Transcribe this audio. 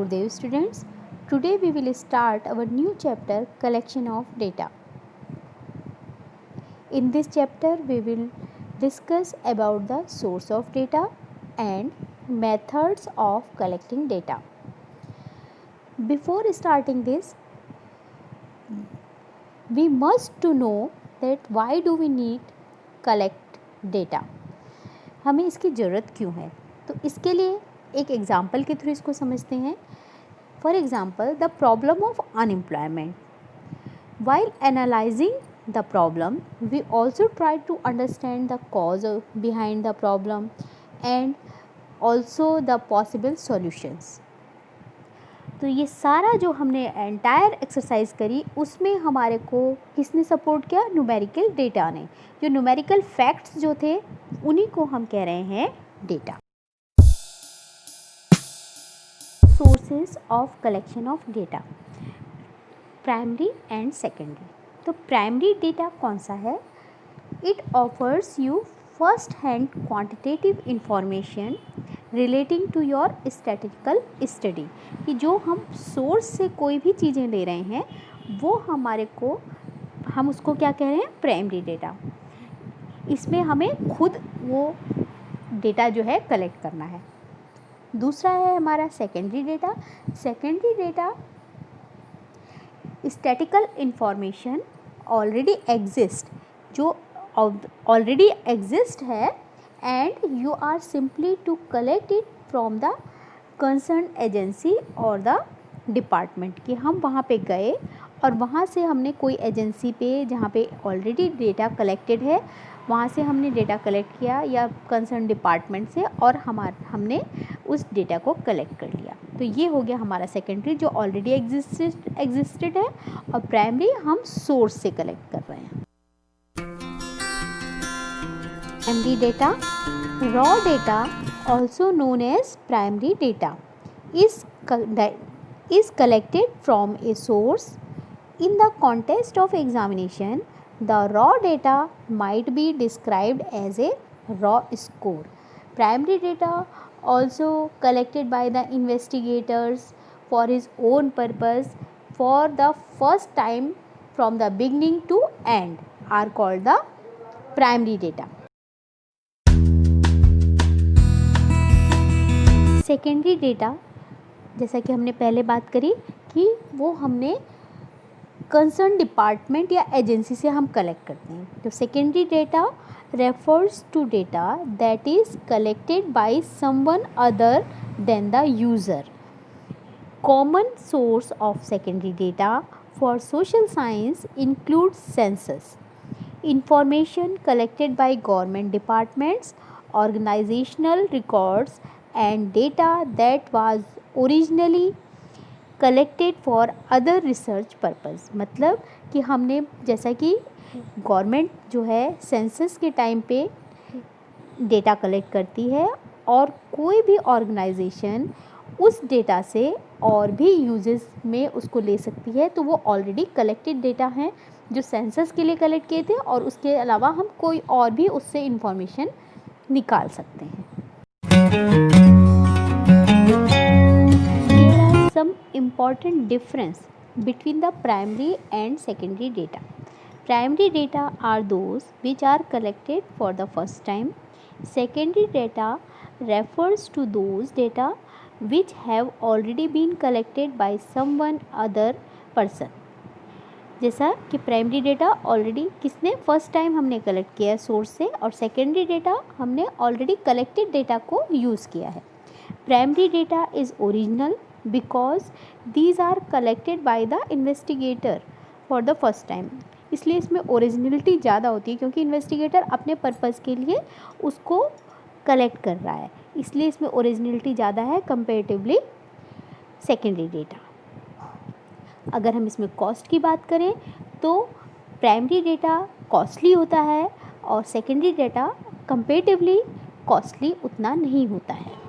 Gurdev students. Today we will start our new chapter, collection of data. In this chapter we will discuss about the source of data and methods of collecting data. Before starting this, we must to know that why do we need collect data. हमें इसकी ज़रूरत क्यों है? तो इसके लिए एक example के थ्रू इसको समझते हैं. For example, the problem of unemployment. While analysing the problem we also try to understand the cause behind the problem and also the possible solutions. तो ये सारा जो हमने एंटायर एक्सरसाइज करी उसमें हमारे को किसने सपोर्ट किया? न्यूमेरिकल डेटा ने. जो न्यूमेरिकल फैक्ट्स जो थे उन्हीं को हम कह रहे हैं data. Sources of collection of data, primary and secondary. तो प्राइमरी डेटा कौन सा है? It offers you first hand quantitative information relating to your statistical study. कि जो हम सोर्स से कोई भी चीज़ें ले रहे हैं वो हमारे को, हम उसको क्या कह रहे हैं? Primary data. इसमें हमें खुद वो डेटा जो है कलेक्ट करना है. दूसरा है हमारा secondary data. Secondary data statical information already exist, जो ऑलरेडी एग्जिस्ट है and you are simply to collect it from the concern agency और द डिपार्टमेंट. कि हम वहाँ पे गए और वहाँ से हमने कोई एजेंसी पे जहाँ पे ऑलरेडी डेटा कलेक्टेड है वहाँ से हमने डेटा कलेक्ट किया या कंसर्न डिपार्टमेंट से, और हमने उस डेटा को कलेक्ट कर लिया. तो ये हो गया हमारा सेकेंडरी जो ऑलरेडी एग्जिस्टेड है, और प्राइमरी हम सोर्स से कलेक्ट कर रहे हैं. Primary data, raw data also known as primary data is collected from a source. In the context of examination, the raw data might be described as a raw score. Primary data also collected by the investigators for his own purpose for the first time from the beginning to end are called the primary data. Secondary data, जैसा कि हमने पहले बात करी कि वो हमने concern department या एजेंसी से हम कलेक्ट करते हैं. तो secondary data refers to data that is collected by someone other than the user. Common source of secondary data for social science include census, information collected by government departments, organisational records and data that was originally collected for other research purpose. मतलब कि हमने, जैसा कि government जो है census के time पे data collect करती है और कोई भी ऑर्गेनाइजेशन उस डेटा से और भी यूजेस में उसको ले सकती है, तो वो ऑलरेडी कलेक्टेड डेटा हैं जो सेंसस के लिए कलेक्ट किए थे, और उसके अलावा हम कोई और भी उससे इंफॉर्मेशन निकाल सकते हैं. There are some important difference between the primary and secondary data. Primary data are those which are collected for the first time. Secondary data refers to those data which have already been collected by someone other person. जैसा कि primary data already किसने first time हमने collect किया है source से, और secondary data हमने already collected data को यूज़ किया है. Primary data is original because these are collected by the investigator for the first time. इसलिए इसमें ओरिजिनलिटी ज़्यादा होती है क्योंकि इन्वेस्टिगेटर अपने पर्पज़ के लिए उसको कलेक्ट कर रहा है, इसलिए इसमें ओरिजिनलिटी ज़्यादा है कंपेरेटिवली सेकेंडरी डेटा. अगर हम इसमें कॉस्ट की बात करें तो प्राइमरी डेटा कॉस्टली होता है और सेकेंडरी डेटा कंपेरेटिवली कॉस्टली उतना नहीं होता है.